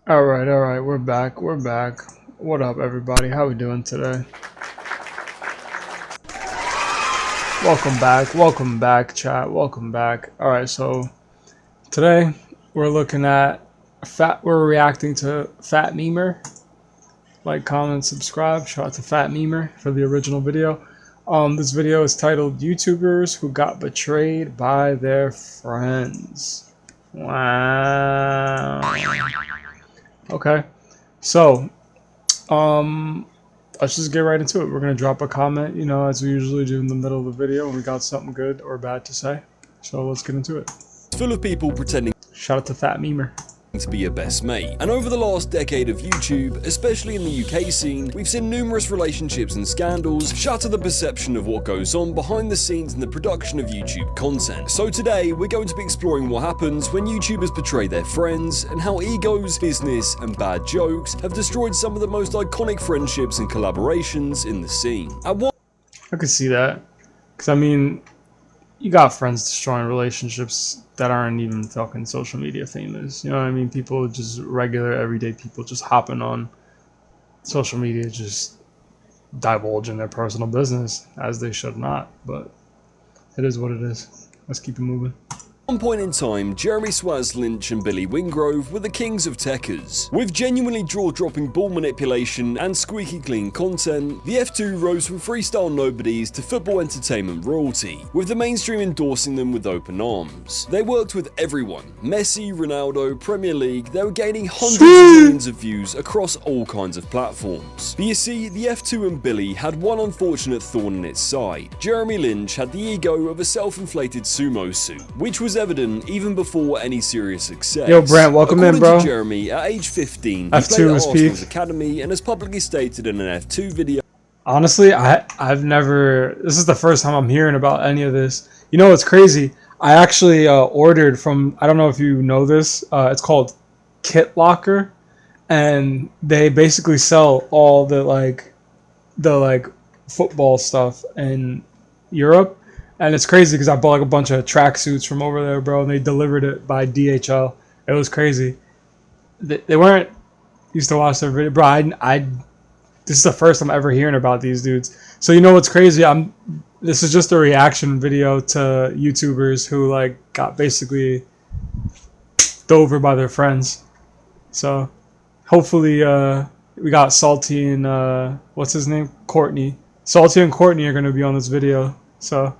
All right, we're back. What up, everybody? How we doing today? Welcome back, chat. Welcome back. All right, so today we're looking at we're reacting to Phat Memer. Like, comment, subscribe. Shout out to Phat Memer for the original video. This video is titled "YouTubers Who Got Betrayed by Their Friends." Wow. Okay, so let's just get right into it. We're gonna drop a comment, as we usually do in the middle of the video when we got something good or bad to say. So let's get into it. It's full of people pretending Shout out to Phat Memer to be your best mate. And over the last decade of YouTube, especially in the UK scene, we've seen numerous relationships and scandals shatter the perception of what goes on behind the scenes in the production of YouTube content. So today, we're going to be exploring what happens when YouTubers betray their friends, and how egos, business, and bad jokes have destroyed some of the most iconic friendships and collaborations in the scene. I could see that, because I mean, you got friends destroying relationships that aren't even fucking social media famous. You know what I mean? People, just regular, everyday people just hopping on social media, just divulging their personal business, as they should not. But it is what it is. Let's keep it moving. At one point in time, Jeremy Swaz Lynch and Billy Wingrove were the kings of techers. With genuinely jaw-dropping ball manipulation and squeaky clean content, the F2 rose from freestyle nobodies to football entertainment royalty, with the mainstream endorsing them with open arms. They worked with everyone: Messi, Ronaldo, Premier League. They were gaining hundreds of millions of views across all kinds of platforms. But you see, the F2 and Billy had one unfortunate thorn in its side. Jeremy Lynch had the ego of a self-inflated sumo suit, which was evident even before any serious success. Yo, Brant, welcome in, bro. To Jeremy, at age 15, he F2 played at was Arsenal's peak. academy and has publicly stated in an F2 video. Honestly, I've never. This is the first time I'm hearing about any of this. You know what's crazy? I actually ordered from. I don't know if you know this. It's called Kit Locker, and they basically sell all the football stuff in Europe. And it's crazy because I bought like a bunch of tracksuits from over there, bro, and they delivered it by DHL. It was crazy. They weren't used to watch their video, bro. This is the first I'm ever hearing about these dudes. So you know what's crazy? This is just a reaction video to YouTubers who got basically dove over by their friends. So hopefully we got Salty and what's his name? Courtney. Salty and Courtney are gonna be on this video. So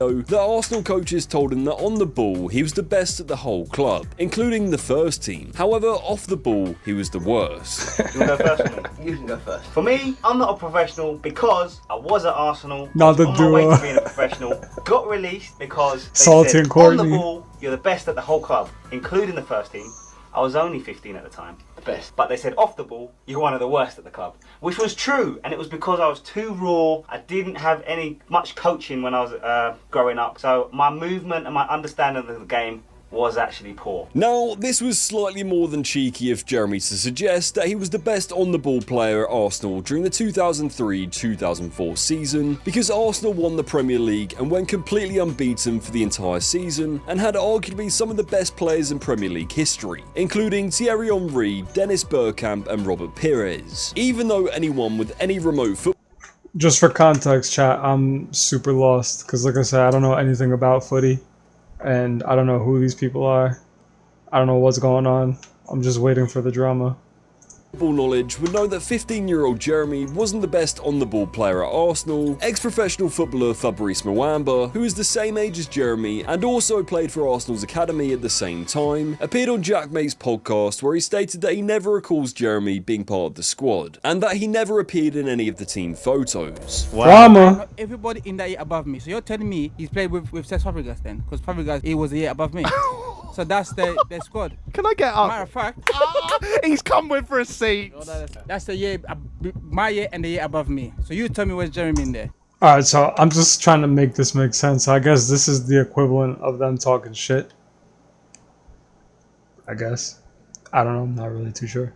The Arsenal coaches told him that on the ball, he was the best at the whole club, including the first team. However, off the ball, he was the worst. You can go first for me. You can go first. For me, I'm not a professional because I was at Arsenal. Not the on my way duo. to being a professional. Got released because they Salty said, and Courtney. on the ball, you're the best at the whole club, including the first team. I was only 15 at the time. The best. But they said off the ball, you're one of the worst at the club. Which was true, and it was because I was too raw. I didn't have much coaching when I was growing up. So my movement and my understanding of the game was actually poor. Now, this was slightly more than cheeky of Jeremy to suggest that he was the best on-the-ball player at Arsenal during the 2003-2004 season, because Arsenal won the Premier League and went completely unbeaten for the entire season, and had arguably some of the best players in Premier League history, including Thierry Henry, Dennis Bergkamp, and Robert Pires. Even though anyone with any remote football... just for context, chat, I'm super lost because, like I said, I don't know anything about footy. And I don't know who these people are. I don't know what's going on. I'm just waiting for the drama. Football knowledge would know that 15-year-old Jeremy wasn't the best on-the-ball player at Arsenal. Ex-professional footballer Fabrice Mwamba, who is the same age as Jeremy and also played for Arsenal's academy at the same time, appeared on Jack Mate's podcast where he stated that he never recalls Jeremy being part of the squad, and that he never appeared in any of the team photos. Drama. Everybody in that year above me. So you're telling me he's played with Cesc Fabregas then? Because Fabregas, he was a year above me. So that's their squad. Can I get up? Matter of fact, He's come with for a seat. that's the year, my year and the year above me. So you tell me where's Jeremy in there? Alright, so I'm just trying to make this make sense. I guess this is the equivalent of them talking shit. I guess. I don't know. I'm not really too sure.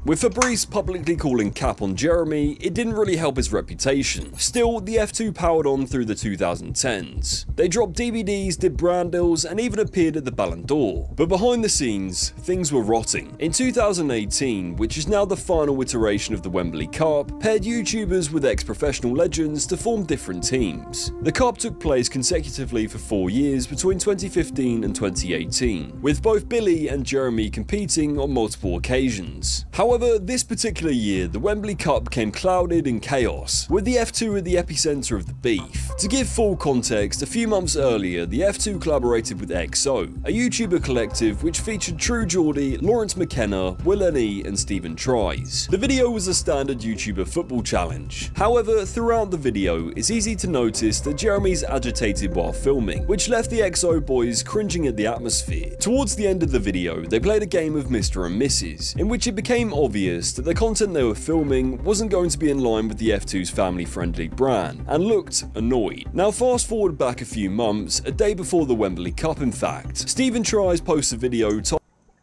With Fabrice publicly calling cap on Jeremy, it didn't really help his reputation. Still, the F2 powered on through the 2010s. They dropped DVDs, did brand deals, and even appeared at the Ballon d'Or. But behind the scenes, things were rotting. In 2018, which is now the final iteration of the Wembley Cup, paired YouTubers with ex-professional legends to form different teams. The Cup took place consecutively for 4 years between 2015 and 2018, with both Billy and Jeremy competing on multiple occasions. However, this particular year, the Wembley Cup became clouded in chaos, with the F2 at the epicenter of the beef. To give full context, a few months earlier, the F2 collaborated with XO, a YouTuber collective which featured True Geordie, Lawrence McKenna, Will N.E. and Stephen Tries. The video was a standard YouTuber football challenge. However, throughout the video, it's easy to notice that Jeremy's agitated while filming, which left the XO boys cringing at the atmosphere. Towards the end of the video, they played a game of Mr. and Mrs., in which it became obvious that the content they were filming wasn't going to be in line with the F2's family-friendly brand, and looked annoyed. Now fast forward back a few months, a day before the Wembley Cup in fact, Stephen Tries posts a video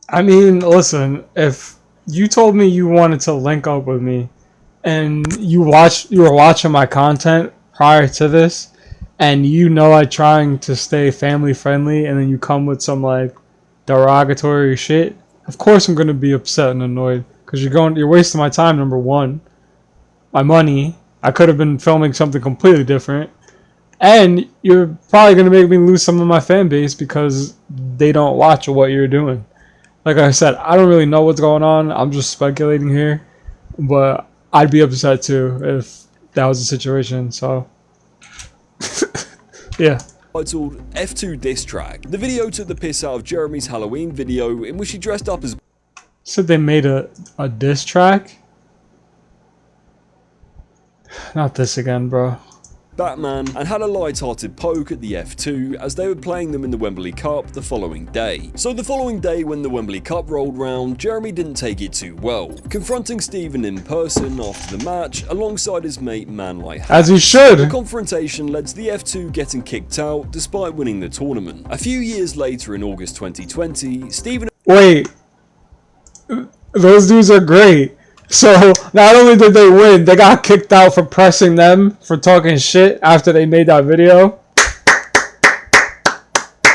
I mean, listen, if you told me you wanted to link up with me and you were watching my content prior to this, and you know I'm trying to stay family friendly, and then you come with some like derogatory shit, of course I'm gonna be upset and annoyed, because you're wasting my time, number one, my money. I could have been filming something completely different, and you're probably gonna make me lose some of my fan base because they don't watch what you're doing. Like I said, I don't really know what's going on. I'm just speculating here, but I'd be upset too if that was the situation. So, yeah. titled F2 Diss Track. The video took the piss out of Jeremy's Halloween video in which he dressed up as Said they made a diss track? Not this again, bro. Batman and had a light-hearted poke at the F2 as they were playing them in the Wembley Cup the following day. So the following day when the Wembley Cup rolled round, Jeremy didn't take it too well, confronting Stephen in person after the match alongside his mate Manlight. As he should. The confrontation led to the F2 getting kicked out despite winning the tournament. A few years later in August 2020, Stephen... Wait. Those dudes are great. So, not only did they win, they got kicked out for pressing them for talking shit after they made that video.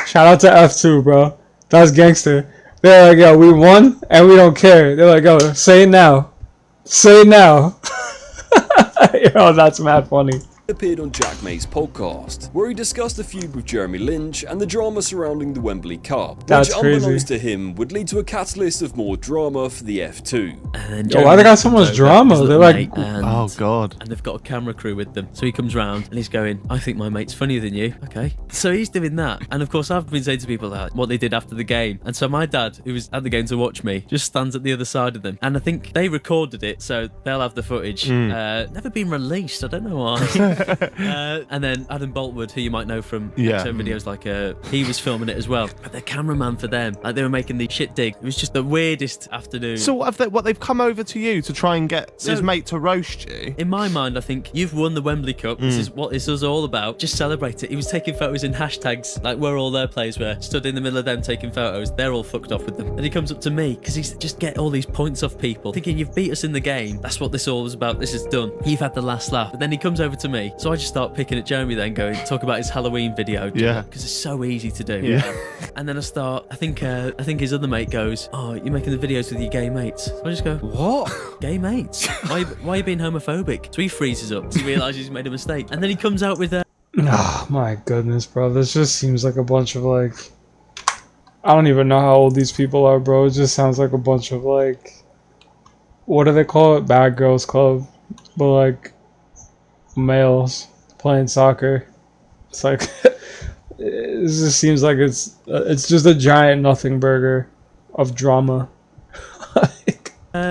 Shout out to F2, bro. That's gangster. They're like, yo, we won and we don't care. They're like, yo, say it now. Say it now. Yo, that's mad funny. Appeared on Jack May's podcast, where he discussed the feud with Jeremy Lynch and the drama surrounding the Wembley Cup, That's which unbeknownst to him would lead to a catalyst of more drama for the F2. Yo, why they got so much drama? They're like, Oh god. And they've got a camera crew with them. So he comes round and he's going, I think my mate's funnier than you. Okay. So he's doing that. And of course I've been saying to people that what they did after the game. And so my dad, who was at the game to watch me, just stands at the other side of them. And I think they recorded it, so they'll have the footage. Never been released. I don't know why. And then Adam Boltwood, who you might know from some videos, like he was filming it as well. But the cameraman for them, like they were making the shit dig. It was just the weirdest afternoon. So what they've come over to you to try and get his mate to roast you? In my mind, I think you've won the Wembley Cup. This is what this is all about. Just celebrate it. He was taking photos in hashtags, like where all their players were, stood in the middle of them taking photos. They're all fucked off with them. And he comes up to me because he's just get all these points off people, thinking you've beat us in the game. That's what this all was about. This is done. You've had the last laugh. But then he comes over to me, so I just start picking at Jeremy, then going talk about his Halloween video. Yeah. Because it's so easy to do. Yeah. And then I think his other mate goes, oh, you're making the videos with your gay mates. So I just go, what? Gay mates? Why are you being homophobic? So he freezes up. He realises he's made a mistake. And then he comes out with oh my goodness, bro. This just seems like a bunch of like, I don't even know how old these people are, bro. It just sounds like a bunch of like, what do they call it? Bad Girls Club. But like, males playing soccer. It's like it just seems like it's just a giant nothing burger of drama.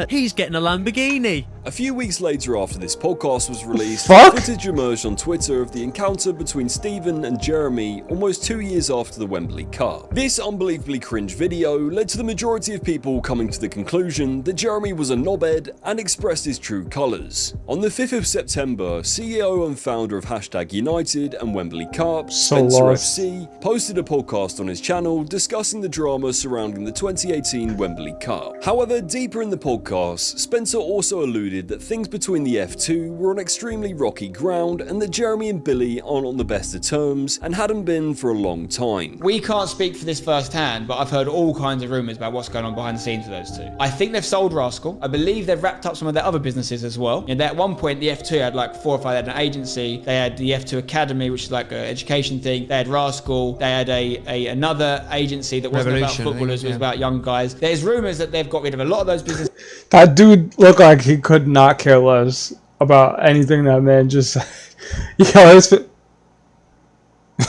he's getting a Lamborghini. A few weeks later after this podcast was released, Fuck? footage emerged on Twitter of the encounter between Stephen and Jeremy almost 2 years after the Wembley Cup. This unbelievably cringe video led to the majority of people coming to the conclusion that Jeremy was a knobhead and expressed his true colours. On the 5th of September, CEO and founder of #United and Wembley Cup, Spencer lost. FC, posted a podcast on his channel discussing the drama surrounding the 2018 Wembley Cup. However, deeper in the podcast, Spencer also alluded that things between the F2 were on extremely rocky ground and that Jeremy and Billy aren't on the best of terms and hadn't been for a long time. We can't speak for this firsthand, but I've heard all kinds of rumours about what's going on behind the scenes with those two. I think they've sold Rascal. I believe they've wrapped up some of their other businesses as well. And at one point, the F2 had like 4 or 5. They had an agency. They had the F2 Academy, which is like an education thing. They had Rascal. They had another agency that wasn't about footballers, it was about young guys. There's rumours that they've got rid of a lot of those businesses. That dude looked like he could not care less about anything that man just said.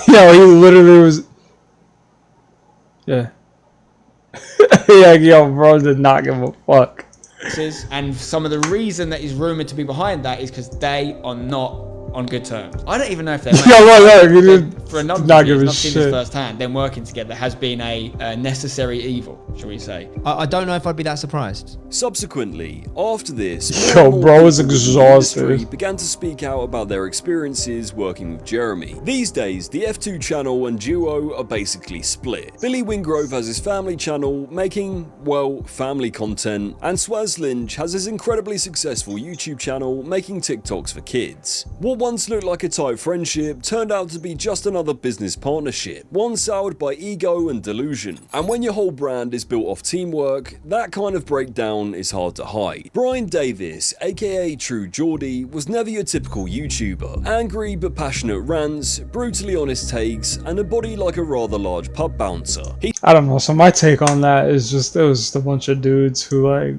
Yo, he literally was. Yeah. Yeah, yo, bro did not give a fuck. And some of the reason that is rumoured to be behind that is because they are not on good terms. I don't even know if they're for a number of years, not seen this firsthand, them working together has been a necessary evil, shall we say. I don't know if I'd be that surprised. Subsequently, after this, Yo, bro was exhausted. Began to speak out about their experiences working with Jeremy. These days, the F2 channel and duo are basically split. Billy Wingrove has his family channel making, well, family content, and Swaz Lynch has his incredibly successful YouTube channel making TikToks for kids. What once looked like a tight friendship turned out to be just another business partnership, one soured by ego and delusion. And when your whole brand is built off teamwork, that kind of breakdown is hard to hide. Brian Davis, aka True Geordie, was never your typical YouTuber. Angry but passionate rants, brutally honest takes, and a body like a rather large pub bouncer. I don't know, so my take on that is just, it was just a bunch of dudes who like,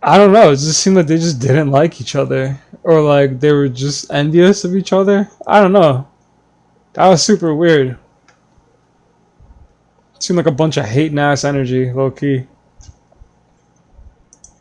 I don't know, it just seemed like they just didn't like each other. Or like they were just envious of each other. I don't know. That was super weird. It seemed like a bunch of hating ass energy, low key.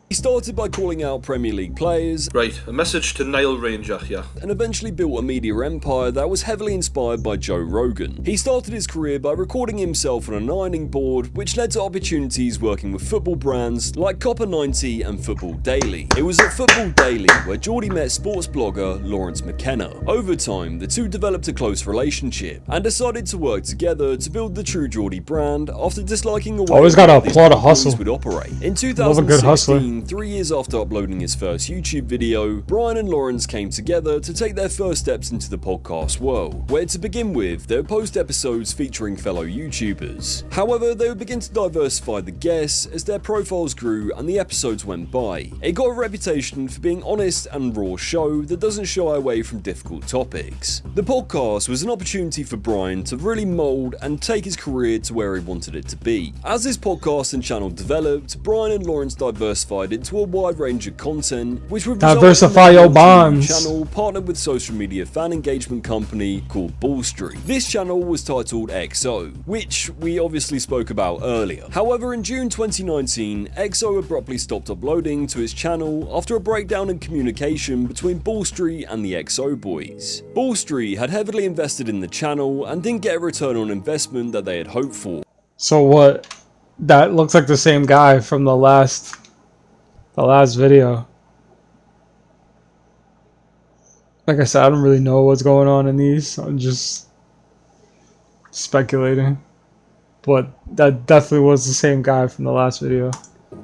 He started by calling out Premier League players, right, a message to Niall Ranger here, and eventually built a media empire that was heavily inspired by Joe Rogan. He started his career by recording himself on an ironing board, which led to opportunities working with football brands like Copper 90 and Football Daily. It was at Football Daily where Geordie met sports blogger Lawrence McKenna. Over time, the two developed a close relationship and decided to work together to build the True Geordie brand after disliking a way always gotta applaud a hustle. would operate. In Love a good hustler. 2016, 3 years after uploading his first YouTube video, Brian and Lawrence came together to take their first steps into the podcast world, where to begin with, they would post episodes featuring fellow YouTubers. However, they would begin to diversify the guests as their profiles grew and the episodes went by. It got a reputation for being honest and raw show that doesn't shy away from difficult topics. The podcast was an opportunity for Brian to really mould and take his career to where he wanted it to be. As his podcast and channel developed, Brian and Lawrence diversified into a wide range of content, which would diversify your bonds. Channel partnered with social media fan engagement company called Ball Street. This channel was titled XO, which we obviously spoke about earlier. However, in June 2019, XO abruptly stopped uploading to its channel after a breakdown in communication between Ball Street and the XO boys. Ball Street had heavily invested in the channel and didn't get a return on investment that they had hoped for. So what? That looks like the same guy from the last video. Like I said, I don't really know what's going on in these. I'm just speculating. But that definitely was the same guy from the last video.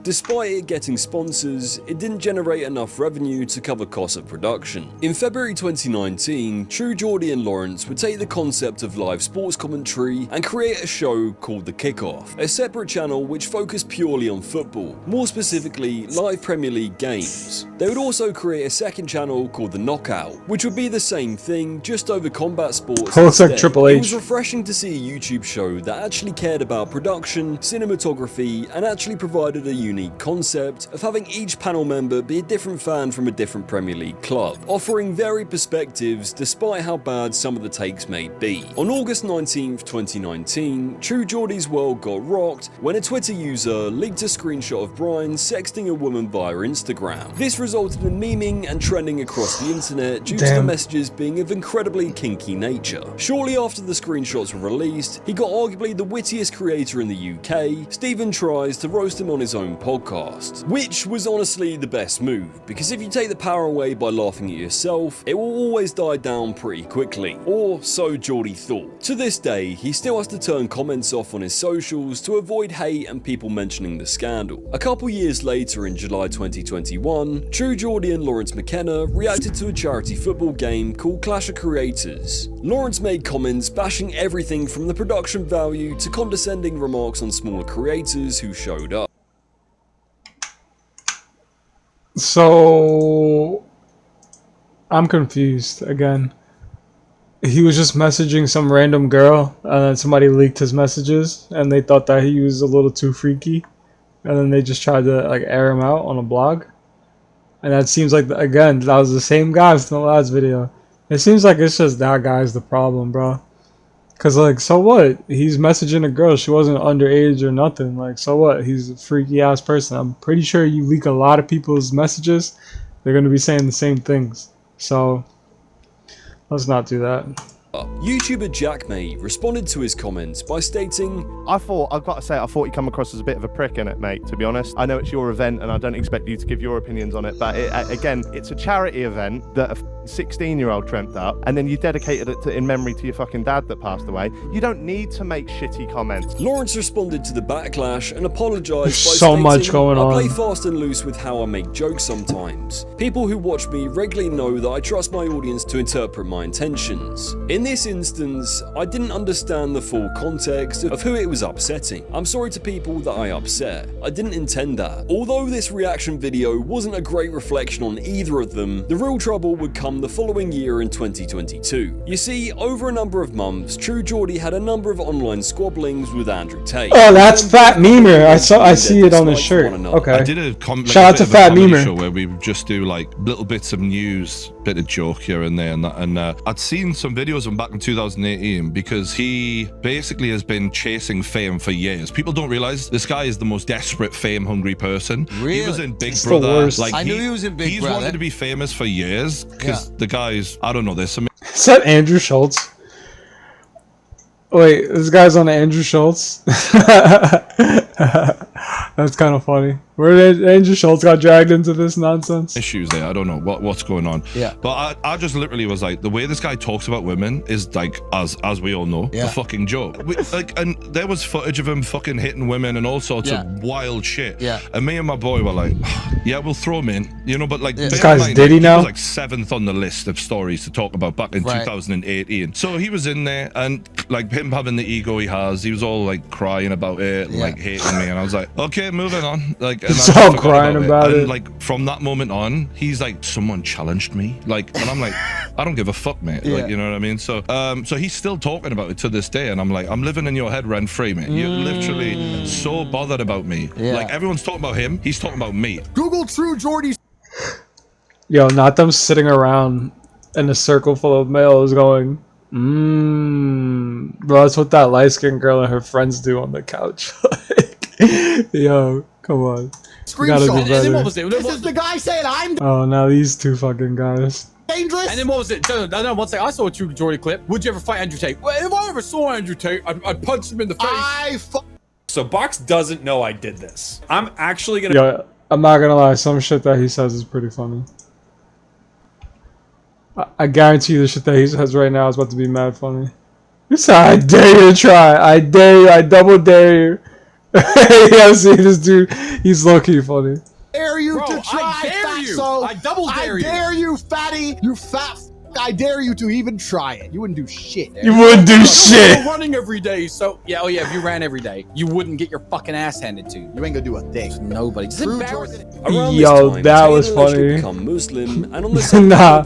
Despite it getting sponsors, it didn't generate enough revenue to cover costs of production. In February 2019, True Geordie and Lawrence would take the concept of live sports commentary and create a show called The Kickoff, a separate channel which focused purely on football, more specifically live Premier League games. They would also create a second channel called The Knockout, which would be the same thing, just over combat sports. Looks like Triple H. It was refreshing to see a YouTube show that actually cared about production, cinematography, and actually provided a unique concept of having each panel member be a different fan from a different Premier League club, offering varied perspectives despite how bad some of the takes may be. On August 19th, 2019, True Geordie's world got rocked when a Twitter user leaked a screenshot of Brian sexting a woman via Instagram. This resulted in memeing and trending across the internet due to the messages being of incredibly kinky nature. Shortly after the screenshots were released, he got arguably the wittiest creator in the UK, Stephen Tries, to roast him on his own podcast, which was honestly the best move, because if you take the power away by laughing at yourself, it will always die down pretty quickly, or so Geordie thought. To this day, he still has to turn comments off on his socials to avoid hate and people mentioning the scandal. A couple years later, in July 2021, True Geordie and Lawrence McKenna reacted to a charity football game called Clash of Creators. Lawrence made comments bashing everything from the production value to condescending remarks on smaller creators who showed up. So I'm confused again. He was just messaging some random girl, and then somebody leaked his messages, and they thought that he was a little too freaky, and then they just tried to like air him out on a blog. And that seems like, again, that was the same guy from the last video. It seems like it's just that guy's the problem, bro. Cause like, so what? He's messaging a girl. She wasn't underage or nothing. Like, so what? He's a freaky ass person. I'm pretty sure you leak a lot of people's messages, they're gonna be saying the same things. So let's not do that. YouTuber Jackmate responded to his comments by stating, I've got to say, I thought you come across as a bit of a prick in it, mate, to be honest. I know it's your event and I don't expect you to give your opinions on it, but again, it's a charity event that a 16-year-old dreamt up, and then you dedicated it in memory to your fucking dad that passed away. You don't need to make shitty comments. Lawrence responded to the backlash and apologized by So stating, much going on. I play fast and loose with how I make jokes sometimes. People who watch me regularly know that I trust my audience to interpret my intentions. In this instance, I didn't understand the full context of who it was upsetting. I'm sorry to people that I upset. I didn't intend that. Although this reaction video wasn't a great reflection on either of them, the real trouble would come the following year in 2022. You see, over a number of months, True Geordie had a number of online squabblings with Andrew Tate. Oh, that's Phat Memer. I see it on his shirt. Okay. I did Shout out to Phat Memer show where we would just do like little bits of news, bit of joke here and there, and that. And I'd seen some videos of him back in 2018 because he basically has been chasing fame for years. People don't realize this guy is the most desperate, fame-hungry person. Really? He was in Big Brother. Like, I knew he was in Big Brother. He's wanted to be famous for years because the guy's, I don't know, there's some. Is that Andrew Schultz? Wait, this guy's on Andrew Schultz? That's kind of funny. Where did Andrew Schultz got dragged into this nonsense? Issues there. I don't know what's going on. Yeah. But I just literally was like, the way this guy talks about women is like, as we all know, a fucking joke. And there was footage of him fucking hitting women and all sorts of wild shit. Yeah. And me and my boy were like, yeah, we'll throw him in, you know. But like, this guy's Diddy now. He was like 7th on the list of stories to talk about back in 2018. So he was in there, and like him having the ego he has, he was all like crying about it, and, like hating me, and I was like, okay, moving on. Like, and he's all crying about it. And like from that moment on, he's like, someone challenged me, like, and I'm like, I don't give a fuck, mate. Like, you know what I mean? So so he's still talking about it to this day, and I'm like, I'm living in your head rent free, mate. You're literally so bothered about me. Like, everyone's talking about him, he's talking about me. Google True Geordie. Yo, not them sitting around in a circle full of males going, bro, that's what that light-skinned girl and her friends do on the couch. Like, yo, come on. Screenshot. And then what was it? This is the guy saying I'm Oh, now these two fucking guys. dangerous. And then what was it? No, one second. I saw a True Geordie clip. Would you ever fight Andrew Tate? Well, if I ever saw Andrew Tate, I'd punch him in the face. So Box doesn't know I did this. I'm actually gonna. Yo, I'm not gonna lie. Some shit that he says is pretty funny. I guarantee you the shit that he says right now is about to be mad funny. He said, I dare you to try. I dare you. I double dare you. Yeah, see this dude. He's low-key funny. Dare you Bro, to try, I dare you. fatso. I double dare you. I dare you, fatty. You fat f***. I dare you to even try it. You wouldn't do shit. You wouldn't do shit. You're running every day, so yeah. Oh yeah, if you ran every day, you wouldn't get your fucking ass handed to you. You ain't gonna do a thing. There's nobody. It's embarrassing. Yo, that was funny. Become Muslim, and on the Nah.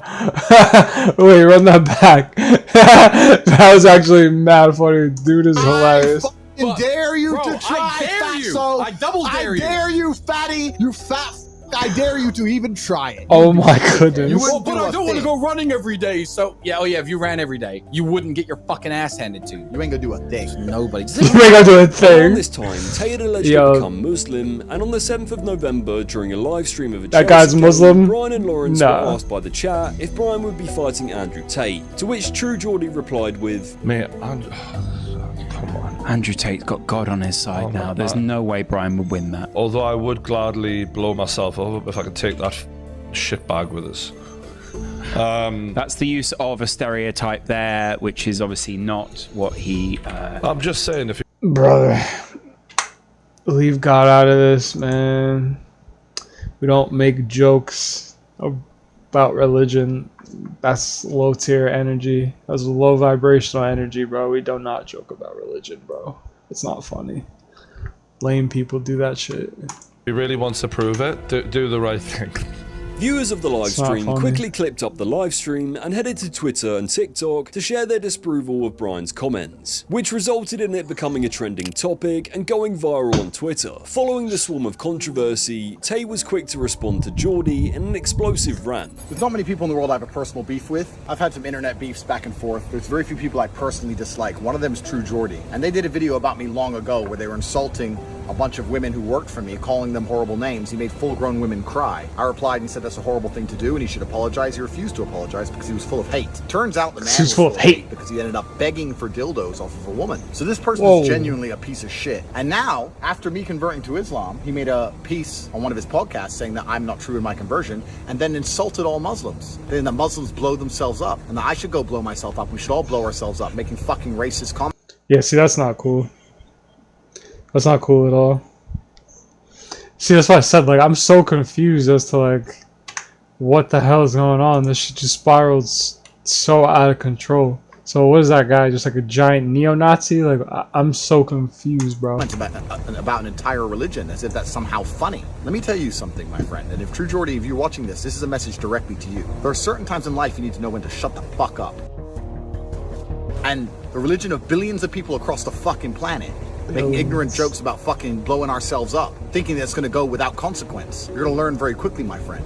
Wait, run that back. That was actually mad funny. Dude is hilarious. dare you bro, to try, I dare you. fatso. I double dare you. I dare you, fatty. You fat. I dare you to even try it. Oh my goodness. You Well, wouldn't but do I a don't want to thing. go running every day. So yeah, oh yeah, if you ran every day, you wouldn't get your fucking ass handed to you. You ain't gonna do a thing. Nobody. You ain't gonna do a Around thing. this time, Tay had allegedly Yo. become Muslim, and on the 7th of November, during a live stream of a That Chelsea guy's game, Muslim? Brian and Lawrence Nah. were asked by the chat if Brian would be fighting Andrew Tate, to which True Geordie replied with, Mate, come on. Andrew Tate's got God on his side now. There's no way Brian would win that. Although I would gladly blow myself up if I could take that shit bag with us. That's the use of a stereotype there, which is obviously not what he... I'm just saying, if you... Brother, leave God out of this, man. We don't make jokes about religion. That's low tier energy. That's low vibrational energy, bro. We do not joke about religion, bro. It's not funny. Lame people do that shit. If he really wants to prove it, do the right thing. Viewers of the live It's not stream funny. quickly clipped up the live stream and headed to Twitter and TikTok to share their disapproval of Brian's comments, which resulted in it becoming a trending topic and going viral on Twitter. Following the swarm of controversy, Tay was quick to respond to Geordie in an explosive rant. There's not many people in the world I have a personal beef with. I've had some internet beefs back and forth. There's very few people I personally dislike. One of them is True Geordie. And they did a video about me long ago where they were insulting a bunch of women who worked for me, calling them horrible names. He made full-grown women cry. I replied and said that's a horrible thing to do and he should apologize. He refused to apologize because he was full of hate. Turns out the man was full of hate because he ended up begging for dildos off of a woman. So this person is genuinely a piece of shit. And now, after me converting to Islam, he made a piece on one of his podcasts saying that I'm not true in my conversion and then insulted all Muslims. Then the Muslims blow themselves up and that I should go blow myself up. We should all blow ourselves up, making fucking racist comments. Yeah, see, that's not cool. That's not cool at all. See, that's why I said, like, I'm so confused as to, like, what the hell is going on. This shit just spiraled so out of control. So what is that guy? Just like a giant neo-Nazi? Like, I'm so confused, bro. About an entire religion, as if that's somehow funny. Let me tell you something, my friend, and if True Geordie, if you're watching this is a message directly to you. There are certain times in life you need to know when to shut the fuck up. And the religion of billions of people across the fucking planet making ignorant jokes about fucking blowing ourselves up, thinking that's going to go without consequence. You're going to learn very quickly, my friend.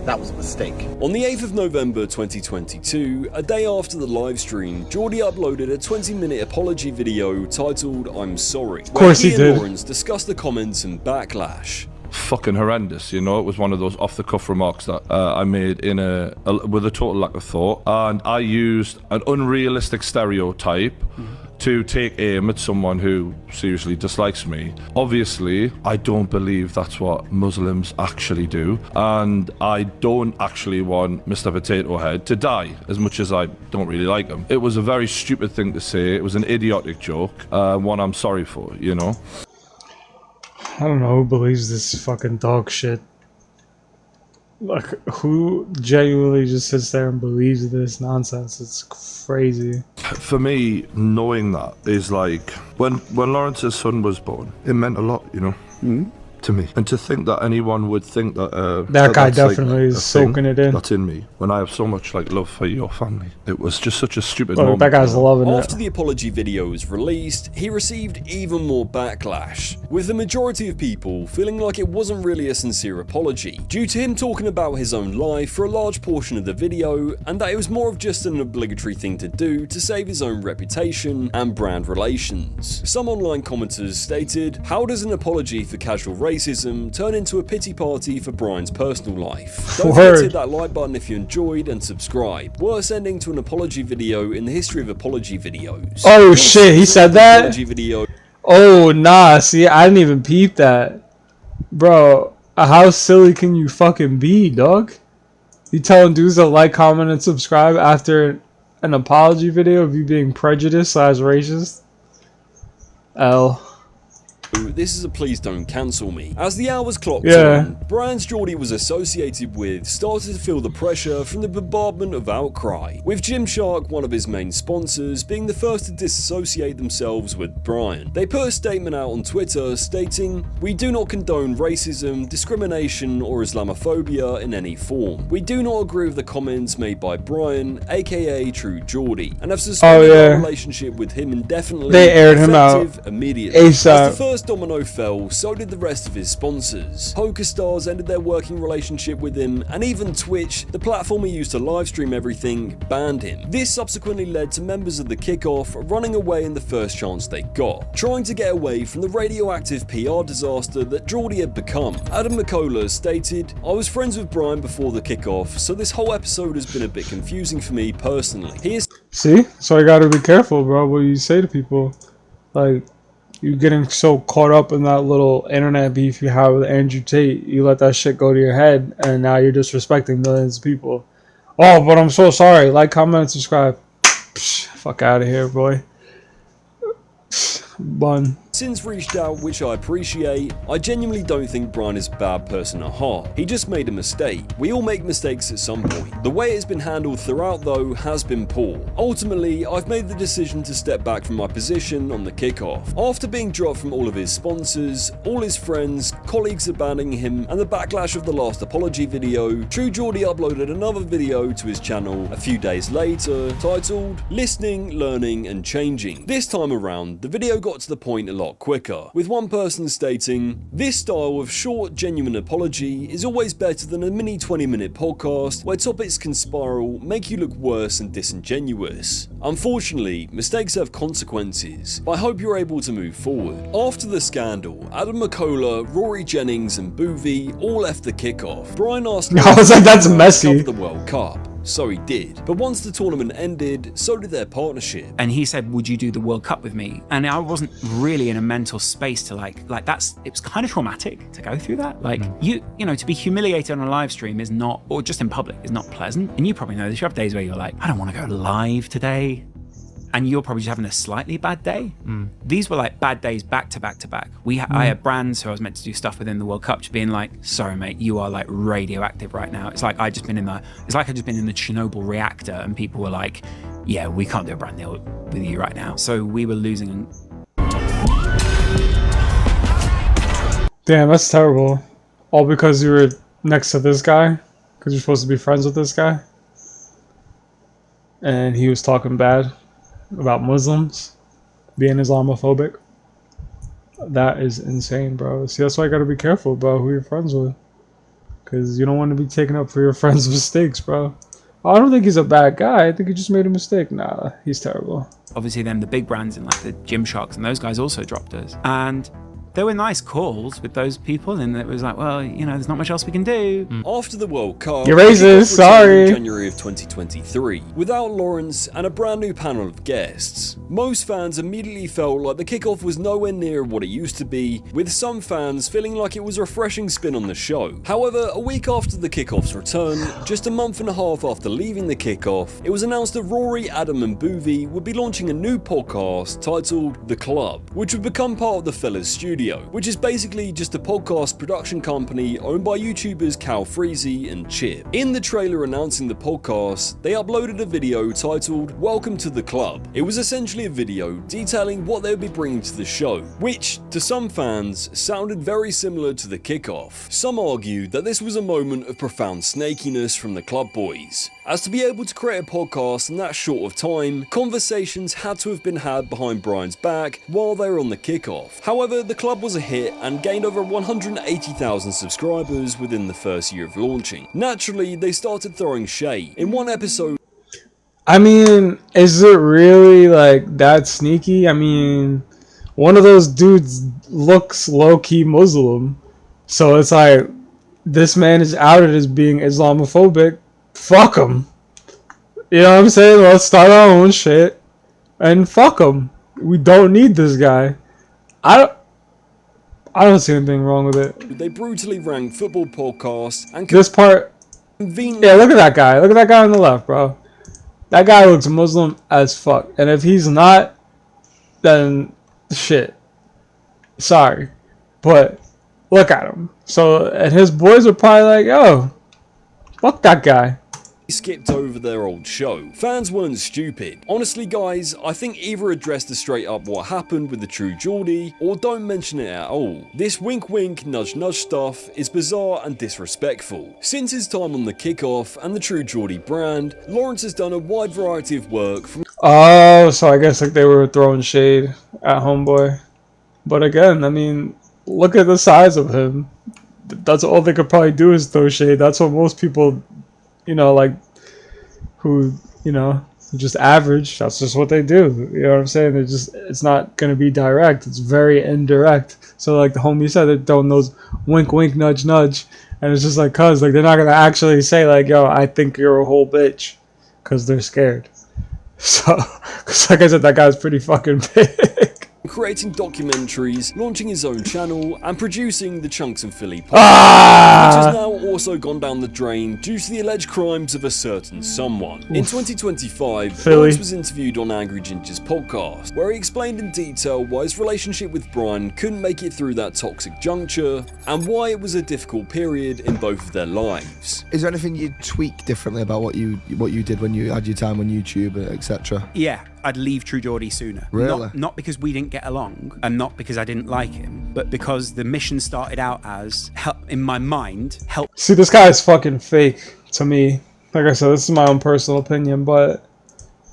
That was a mistake. On the 8th of November 2022, a day after the live stream, Geordie uploaded a 20-minute apology video titled I'm Sorry. Of course he did. And Lawrence discussed the comments and backlash. Fucking horrendous, you know. It was one of those off-the-cuff remarks that I made in with a total lack of thought, and I used an unrealistic stereotype to take aim at someone who seriously dislikes me. Obviously, I don't believe that's what Muslims actually do, and I don't actually want Mr. Potato Head to die, as much as I don't really like him. It was a very stupid thing to say. It was an idiotic joke, one I'm sorry for, you know. I don't know who believes this fucking dog shit. Like, who genuinely just sits there and believes this nonsense? It's crazy. For me, knowing that is like when Lawrence's son was born, it meant a lot, you know, to me. And to think that anyone would think that that guy that's definitely is soaking it in. That's in me. When I have so much like love for your family, it was just such a stupid Oh, moment. that guy's loving it. After the apology video was released, he received even more backlash, with the majority of people feeling like it wasn't really a sincere apology, due to him talking about his own life for a large portion of the video, and that it was more of just an obligatory thing to do to save his own reputation and brand relations. Some online commenters stated, "How does an apology for casual racism turn into a pity party for Brian's personal life? Don't forget to hit that like button if you enjoyed and subscribe. Worst ending to an apology video in the history of apology videos." Oh shit, he said that? Apology video. Oh nah, see, I didn't even peep that. Bro, how silly can you fucking be, dog? You telling dudes to like, comment, and subscribe after an apology video of you being prejudiced / racist? L. This is a please don't cancel me. As the hours clocked on, brands Geordie was associated with started to feel the pressure from the bombardment of outcry, with Gymshark, one of his main sponsors, being the first to disassociate themselves with Brian. They put a statement out on Twitter stating, "We do not condone racism, discrimination or Islamophobia in any form. We do not agree with the comments made by Brian, aka True Geordie, and have suspended our relationship with him indefinitely." They aired him out immediately. ASAP. As the first domino fell, so did the rest of his sponsors. PokerStars ended their working relationship with him, and even Twitch, the platform he used to livestream everything, banned him. This subsequently led to members of the Kickoff running away in the first chance they got, trying to get away from the radioactive PR disaster that Geordie had become. Adam McCullough stated, "I was friends with Brian before the Kickoff, so this whole episode has been a bit confusing for me personally. He is..." See? So you gotta be careful, bro, what you say to people. Like, you're getting so caught up in that little internet beef you have with Andrew Tate, you let that shit go to your head, and now you're disrespecting millions of people. Oh, but I'm so sorry. Like, comment, and subscribe. Psh, fuck out of here, boy. Bun. Since reached out, which I appreciate. I genuinely don't think Brian is a bad person at heart. He just made a mistake. We all make mistakes at some point. The way it's been handled throughout, though, has been poor. Ultimately, I've made the decision to step back from my position on the Kickoff. After being dropped from all of his sponsors, all his friends, colleagues abandoning him, and the backlash of the last apology video, True Geordie uploaded another video to his channel a few days later, titled "Listening, Learning and Changing." This time around, the video got to the point a lot quicker, with one person stating, "This style of short, genuine apology is always better than a mini 20-minute podcast where topics can spiral, make you look worse and disingenuous. Unfortunately, mistakes have consequences, but I hope you're able to move forward." After the scandal, Adam McCullough, Rory Jennings and Boovie all left the Kickoff. Brian asked I was like, that's messy. the World Cup. So he did. But once the tournament ended, so did their partnership. And he said, "Would you do the World Cup with me?" And I wasn't really in a mental space to like it was kind of traumatic to go through that. Like you know, to be humiliated on a live stream is not, or just in public, is not pleasant. And you probably know this. You have days where you're like, I don't want to go live today. And you're probably just having a slightly bad day. These were like bad days back to back to back. I had brands who I was meant to do stuff within the World Cup just being like, "Sorry mate, you are like radioactive right now." It's like I'd just been in the Chernobyl reactor, and people were like, "Yeah, we can't do a brand deal with you right now." So we were losing. Damn, that's terrible. All because you were next to this guy? Because you're supposed to be friends with this guy? And he was talking bad about Muslims being Islamophobic. That is insane, bro. See, that's why you gotta be careful, bro, who you're friends with. Because you don't want to be taken up for your friend's mistakes, bro. I don't think he's a bad guy. I think he just made a mistake. Nah, he's terrible. Obviously, then the big brands in like the Gymsharks and those guys also dropped us. And there were nice calls with those people, and it was like, well, you know, there's not much else we can do. After the World Cup, you're racist, sorry. In January of 2023, without Lawrence and a brand new panel of guests. Most fans immediately felt like the Kickoff was nowhere near what it used to be, with some fans feeling like it was a refreshing spin on the show. However, a week after the Kickoff's return, just a month and a half after leaving the Kickoff, it was announced that Rory, Adam and Boovie would be launching a new podcast titled The Club, which would become part of the Fellas Studio, which is basically just a podcast production company owned by YouTubers Cal Freezy and Chip. In the trailer announcing the podcast, they uploaded a video titled "Welcome to the Club." It was essentially a video detailing what they would be bringing to the show, which, to some fans, sounded very similar to the Kickoff. Some argued that this was a moment of profound snakiness from the Club boys, as to be able to create a podcast in that short of time, conversations had to have been had behind Brian's back while they were on the Kickoff. However, the Club was a hit and gained over 180,000 subscribers within the first year of launching. Naturally, they started throwing shade. In one episode, I mean, is it really like that sneaky? I mean, one of those dudes looks low-key Muslim, so it's like, this man is outed as being Islamophobic. Fuck him. You know what I'm saying? Let's start our own shit and fuck him. We don't need this guy. I don't see anything wrong with it. They brutally ranked football podcasts and this part. Yeah, look at that guy. Look at that guy on the left, bro. That guy looks Muslim as fuck. And if he's not, then shit. Sorry, but look at him. So, and his boys are probably like, "Yo, fuck that guy." Skipped over their old show. Fans weren't stupid. Honestly guys, I think either address the straight up what happened with the True Geordie, or don't mention it at all. This wink wink nudge nudge stuff is bizarre and disrespectful. Since his time on the Kickoff and the True Geordie brand, Lawrence has done a wide variety of work from Oh, so I guess like they were throwing shade at homeboy. But again, I mean, look at the size of him. That's all they could probably do is throw shade. That's what most people, you know, like, who, you know, just average, that's just what they do. You know what I'm saying? They're just, it's not going to be direct. It's very indirect. So, like the homie said, they're throwing those wink, wink, nudge, nudge. And it's just like, cuz, like, they're not going to actually say, like, yo, I think you're a whole bitch. Because they're scared. So, because like I said, that guy's pretty fucking big. creating documentaries, launching his own channel, and producing the Chunks and Philly podcast, which has now also gone down the drain due to the alleged crimes of a certain someone. In 2025, Lawrence was interviewed on Angry Ginger's podcast, where he explained in detail why his relationship with Brian couldn't make it through that toxic juncture, and why it was a difficult period in both of their lives. Is there anything you'd tweak differently about what you did when you had your time on YouTube, etc.? Yeah, I'd leave True Geordie sooner. Really? Not because we didn't get along, and not because I didn't like him, but because the mission started out as, in my mind, help. See, this guy is fucking fake to me. Like I said, this is my own personal opinion, but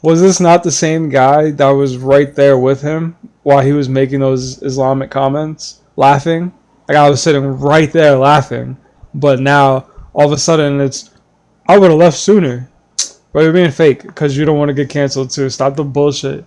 was this not the same guy that was right there with him while he was making those Islamic comments, laughing? Like, I was sitting right there laughing, but now all of a sudden it's, I would have left sooner. But you're being fake because you don't want to get canceled too. Stop the bullshit.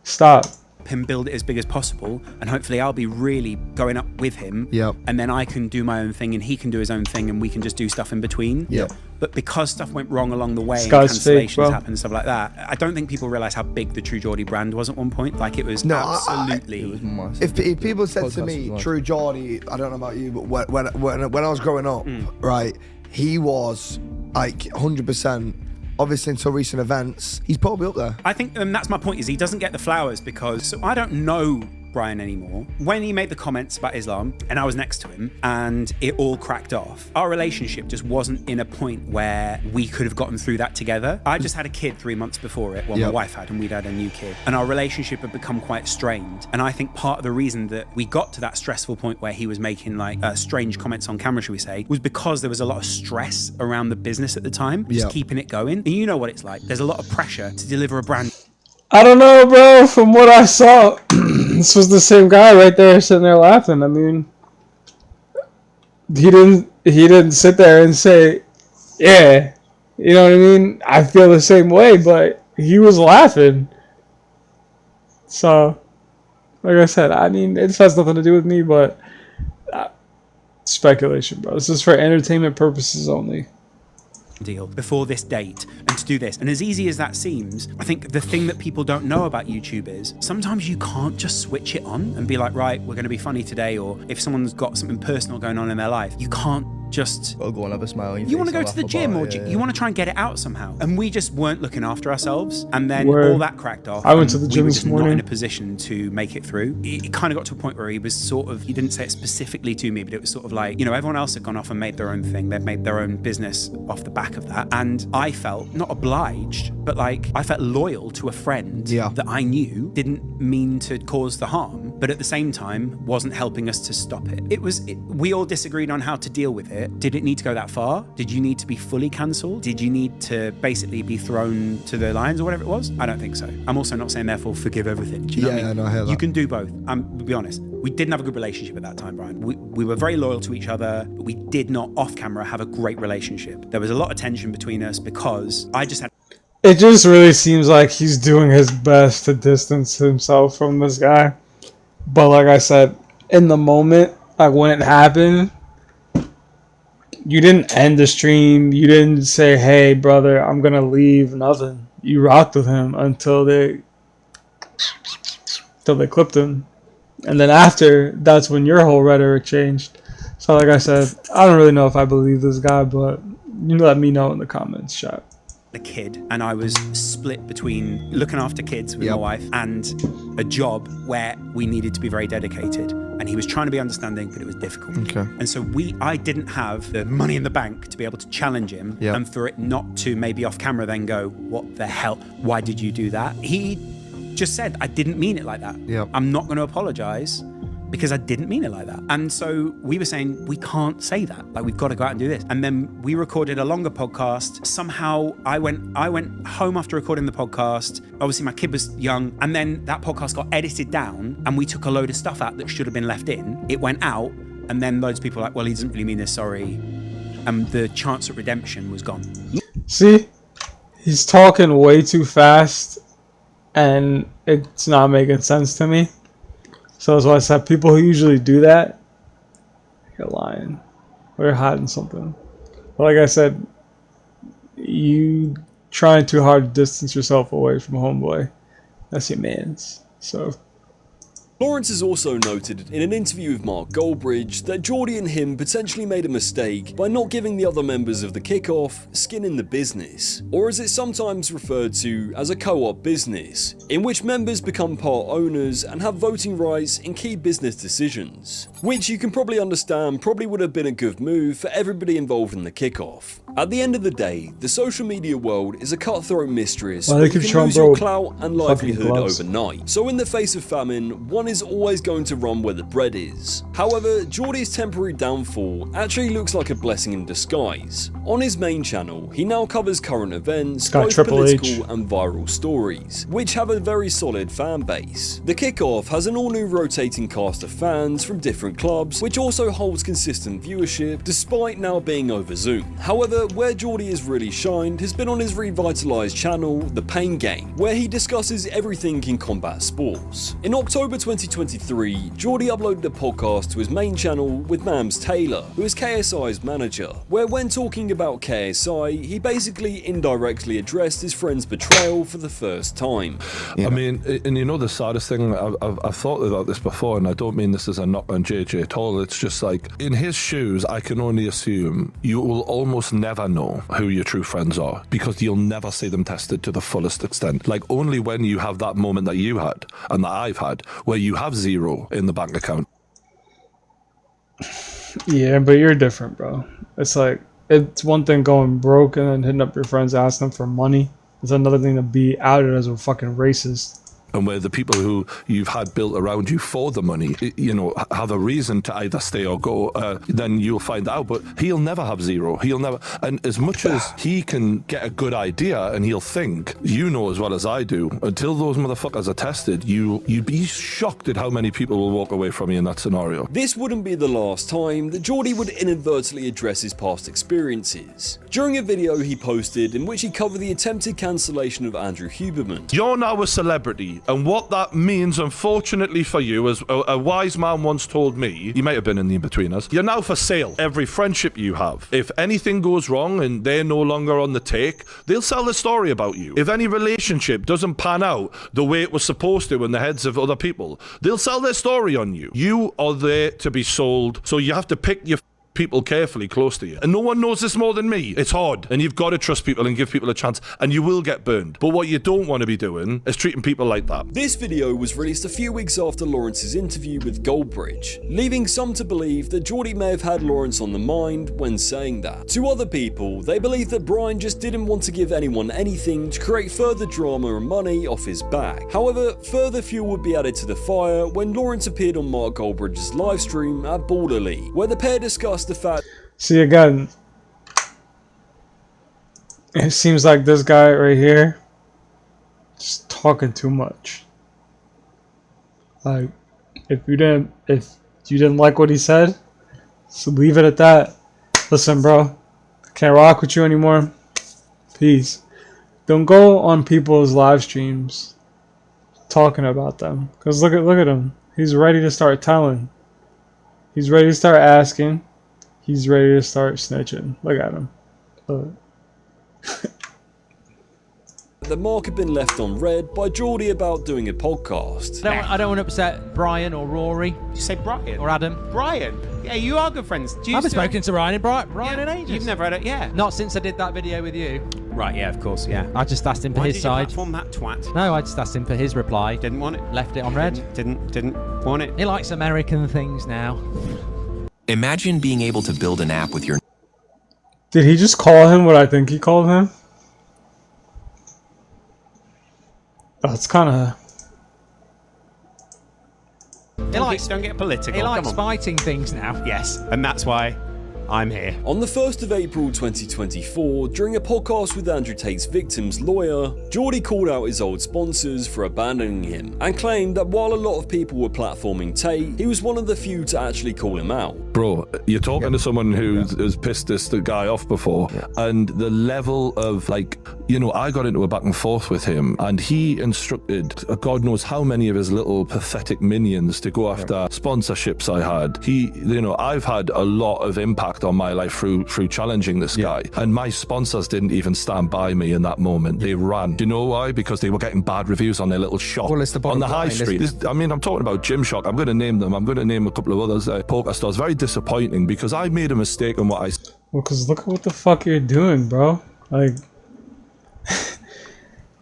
Stop. Him build it as big as possible, and hopefully I'll be really going up with him. Yep. And then I can do my own thing, and he can do his own thing, and we can just do stuff in between. Yep. But because stuff went wrong along the way, and cancellations cancellations happened and stuff like that, I don't think people realize how big the True Geordie brand was at one point. Like, it was absolutely. It was massive. If people said to me, True Geordie, I don't know about you, but when I was growing up, right, he was like 100%. Obviously, until recent events, he's probably up there. I think that's my point, is he doesn't get the flowers because I don't know Brian anymore. When he made the comments about Islam and I was next to him and it all cracked off, our relationship just wasn't in a point where we could have gotten through that together. I just had a kid 3 months before it, my wife had, and we'd had a new kid, and our relationship had become quite strained. And I think part of the reason that we got to that stressful point where he was making like strange comments on camera, should we say, was because there was a lot of stress around the business at the time, just keeping it going. And you know what it's like. There's a lot of pressure to deliver a brand. I don't know, bro. From what I saw, this was the same guy right there sitting there laughing. I mean, he didn't sit there and say, yeah, you know what I mean? I feel the same way, but he was laughing. So, like I said, I mean, it has nothing to do with me, but speculation, bro. This is for entertainment purposes only. Deal before this date and to do this. And as easy as that seems, I think the thing that people don't know about YouTube is sometimes you can't just switch it on and be like, right, we're going to be funny today. Or if someone's got something personal going on in their life, you can't just go and have a smile on your you face want to go and to the laugh gym, about or it, you want to try and get it out somehow. And we just weren't looking after ourselves, and then Word. all that cracked off. I went to the we gym were this just morning. not in a position to make it through. It kind of got to a point where he was sort of, he didn't say it specifically to me, but it was sort of like, you know, everyone else had gone off and made their own thing. They've made their own business off the back of that. And I felt not obliged, but like I felt loyal to a friend that I knew didn't mean to cause the harm, but at the same time wasn't helping us to stop it. We all disagreed on how to deal with it. Did it need to go that far? Did you need to be fully cancelled? Did you need to basically be thrown to the lions or whatever it was? I don't think so. I'm also not saying therefore forgive everything. Do you know what I mean? no, I hear that. You can do both. To be honest, we didn't have a good relationship at that time, Brian. We were very loyal to each other, but we did not off camera have a great relationship. There was a lot of tension between us because I just had... It just really seems like he's doing his best to distance himself from this guy. But like I said, in the moment, like when it happened, you didn't end the stream. You didn't say, hey, brother, I'm going to leave. Nothing. You rocked with him until they clipped him. And then after, that's when your whole rhetoric changed. So like I said, I don't really know if I believe this guy, but you let me know in the comments, chat. a kid, and I was split between looking after kids with my wife and a job where we needed to be very dedicated. And he was trying to be understanding, but it was difficult. Okay. And so I didn't have the money in the bank to be able to challenge him, and for it not to maybe off camera then go, what the hell? Why did you do that? He just said, I didn't mean it like that. I'm not going to apologize because I didn't mean it like that. And so we were saying, we can't say that. Like, we've got to go out and do this. And then we recorded a longer podcast. Somehow I went home after recording the podcast. Obviously my kid was young. And then that podcast got edited down and we took a load of stuff out that should have been left in. It went out. And then loads of people were like, well, he doesn't really mean this, sorry. And the chance at redemption was gone. See? He's talking way too fast and it's not making sense to me. So that's why I said people who usually do that, you're lying. Or you're hiding something. But like I said, you trying too hard to distance yourself away from homeboy. That's your man's. So Lawrence has also noted in an interview with Mark Goldbridge that Geordie and him potentially made a mistake by not giving the other members of the Kickoff skin in the business, or as it's sometimes referred to as a co-op business, in which members become part owners and have voting rights in key business decisions, which you can probably understand probably would have been a good move for everybody involved in the Kickoff. At the end of the day, the social media world is a cutthroat mistress where you can lose your clout and livelihood overnight. So in the face of famine, one is always going to run where the bread is. However, Geordie's temporary downfall actually looks like a blessing in disguise. On his main channel, he now covers current events, both political and viral stories, which have a very solid fan base. The Kickoff has an all-new rotating cast of fans from different clubs, which also holds consistent viewership despite now being over Zoom. However, where Geordie has really shined has been on his revitalised channel, The Pain Game, where he discusses everything in combat sports. In October 2023, Geordie uploaded a podcast to his main channel with Mams Taylor, who is KSI's manager, where when talking about KSI, he basically indirectly addressed his friend's betrayal for the first time. I mean, and you know the saddest thing, I've thought about this before, and I don't mean this as a knock on JJ at all, it's just like, in his shoes, I can only assume you will almost never know who your true friends are, because you'll never see them tested to the fullest extent. Like, only when you have that moment that you had, and that I've had, where you have zero in the bank account. yeah, but you're different, bro. It's like, it's one thing going broke and then hitting up your friends asking them for money. It's another thing to be outed as a fucking racist. And where the people who you've had built around you for the money, you know, have a reason to either stay or go, then you'll find out. But he'll never have zero. He'll never. And as much as he can get a good idea and he'll think, you know as well as I do, until those motherfuckers are tested, you'd be shocked at how many people will walk away from you in that scenario. This wouldn't be the last time that Geordie would inadvertently address his past experiences. During a video he posted in which he covered the attempted cancellation of Andrew Huberman. You're now a celebrity. And what that means, unfortunately for you, as a wise man once told me, he might have been in the in-betweeners, you're now for sale. Every friendship you have. If anything goes wrong and they're no longer on the take, they'll sell the story about you. If any relationship doesn't pan out the way it was supposed to in the heads of other people, they'll sell their story on you. You are there to be sold, so you have to pick your people carefully close to you. And no one knows this more than me. It's hard. And you've got to trust people and give people a chance, and you will get burned. But what you don't want to be doing is treating people like that. This video was released a few weeks after Lawrence's interview with Goldbridge, leaving some to believe that Geordie may have had Lawrence on the mind when saying that. To other people, they believe that Brian just didn't want to give anyone anything to create further drama and money off his back. However, further fuel would be added to the fire when Lawrence appeared on Mark Goldbridge's livestream at Borderly, where the pair discussed the fact. See, again, it seems like this guy right here just talking too much. Like, if you didn't like what he said, so leave it at that. Listen, bro, I can't rock with you anymore. Peace. Don't go on people's live streams talking about them, because look at him. He's ready to start telling. He's ready to start asking. He's ready to start snitching. Look at him. Look. The mark had been left unread by Geordie about doing a podcast. I don't want to upset Brian or Rory. Did you say Brian? Or Adam. Brian? Yeah, you are good friends. I haven't spoken to Ryan in ages. You've never had it, yeah. Not since I did that video with you. Right, yeah, of course, yeah. I just asked him for his side. Platform that twat? No, I just asked him for his reply. Didn't want it. Left it on red. Didn't want it. He likes American things now. Imagine being able to build an app with your... Did he just call him what I think he called him? That's kind of... Don't get political. He likes fighting things now. Yes, and that's why I'm here. On the 1st of April 2024, during a podcast with Andrew Tate's victim's lawyer, Geordie called out his old sponsors for abandoning him and claimed that while a lot of people were platforming Tate, he was one of the few to actually call him out. Bro, you're talking to someone who has pissed this guy off before, and the level of, like, you know, I got into a back and forth with him, and he instructed God knows how many of his little pathetic minions to go after sponsorships I had. I've had a lot of impact on my life through challenging this guy, and my sponsors didn't even stand by me in that moment. They ran. Do you know why? Because they were getting bad reviews on their little shop on the high street. I'm talking about Gymshark. I'm going to name them. I'm going to name a couple of others. Poker stores. Very disappointing because I made a mistake on what I... Well, because look at what the fuck you're doing, bro. Like,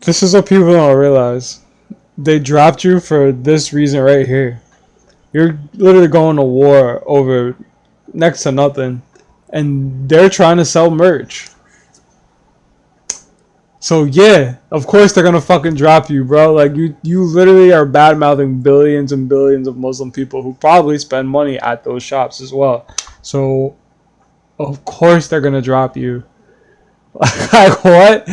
this is what people don't realize. They dropped you for this reason right here. You're literally going to war over next to nothing, and they're trying to sell merch. So yeah, of course they're gonna fucking drop you, bro. Like, you literally are bad-mouthing billions and billions of Muslim people who probably spend money at those shops as well. So of course they're gonna drop you. Like, what?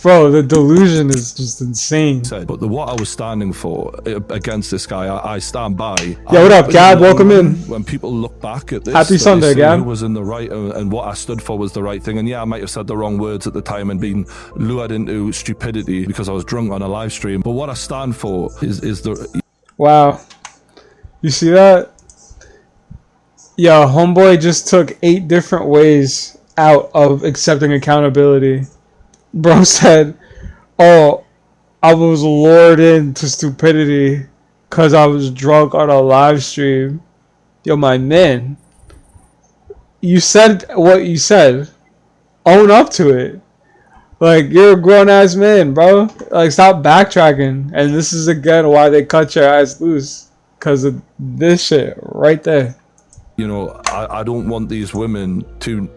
Bro, the delusion is just insane. But what I was standing for against this guy, I stand by. Yeah, what up, Gab? Welcome in. When people look back at this, happy Sunday, Gab. Who was in the right and what I stood for was the right thing. And yeah, I might have said the wrong words at the time and been lured into stupidity because I was drunk on a live stream. But what I stand for is the... Wow. You see that? Yeah, homeboy just took 8 different ways out of accepting accountability. Bro said, oh, I was lured into stupidity because I was drunk on a live stream. Yo, my man, you said what you said. Own up to it. Like, you're a grown-ass man, bro. Like, stop backtracking. And this is, again, why they cut your ass loose. Because of this shit right there. You know, I don't want these women to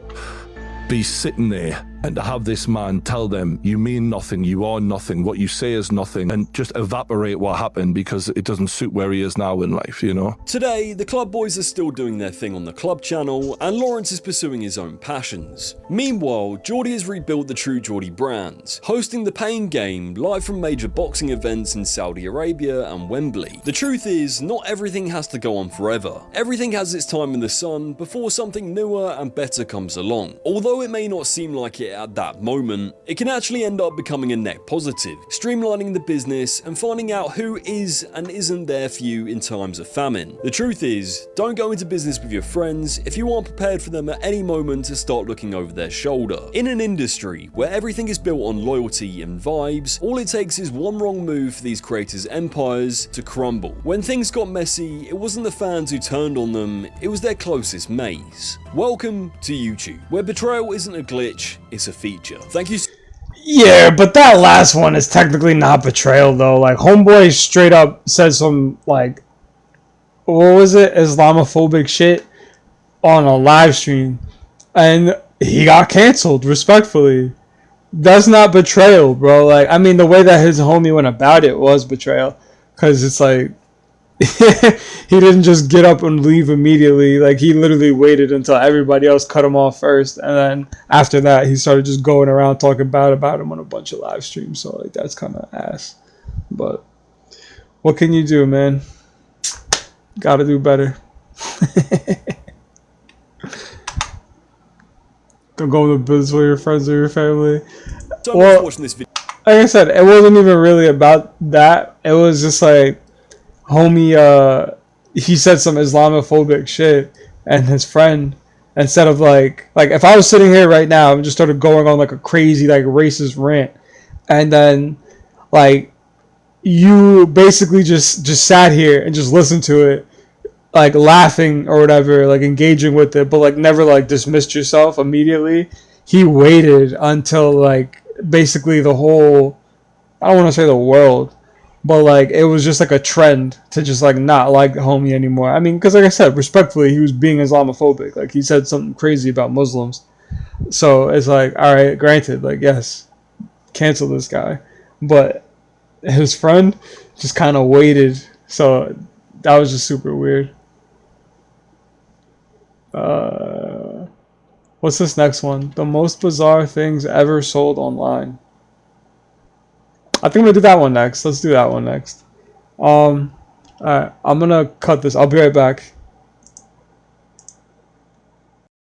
be sitting there and to have this man tell them, you mean nothing, you are nothing, what you say is nothing, and just evaporate what happened because it doesn't suit where he is now in life, you know? Today, the Club Boys are still doing their thing on the Club channel, and Lawrence is pursuing his own passions. Meanwhile, Geordie has rebuilt the True Geordie brand, hosting the Pain Game live from major boxing events in Saudi Arabia and Wembley. The truth is, not everything has to go on forever. Everything has its time in the sun before something newer and better comes along. Although it may not seem like it at that moment, it can actually end up becoming a net positive, streamlining the business and finding out who is and isn't there for you in times of famine. The truth is, don't go into business with your friends if you aren't prepared for them at any moment to start looking over their shoulder. In an industry where everything is built on loyalty and vibes, all it takes is one wrong move for these creators' empires to crumble. When things got messy, it wasn't the fans who turned on them, it was their closest mates. Welcome to YouTube, where betrayal isn't a glitch, it's a feature. Thank you. Yeah, but that last one is technically not betrayal, though. Like, homeboy straight up said some, like, what was it? Islamophobic shit on a live stream. And he got canceled, respectfully. That's not betrayal, bro. Like, I mean, the way that his homie went about it was betrayal. Because it's like, he didn't just get up and leave immediately. Like, he literally waited until everybody else cut him off first, and then after that he started just going around talking bad about him on a bunch of live streams. So, like, that's kind of ass, but what can you do, man? Gotta do better. Don't go into business with your friends or your family. Well, watching this video. Like I said, it wasn't even really about that. It was just like, homie, he said some Islamophobic shit, and his friend, instead of like if I was sitting here right now and just started going on like a crazy like racist rant, and then like you basically just sat here and just listened to it, like laughing or whatever, like engaging with it, but like never like dismissed yourself immediately. He waited until like basically the whole, I don't want to say the world, but like it was just like a trend to just like not like the homie anymore. I mean, because like I said, respectfully, he was being Islamophobic. Like he said something crazy about Muslims. So it's like, all right, granted, like yes, cancel this guy, but his friend just kind of waited. So that was just super weird. What's this next one? The most bizarre things ever sold online. I think I'm gonna do that one next. Let's do that one next. Alright, I'm gonna cut this. I'll be right back.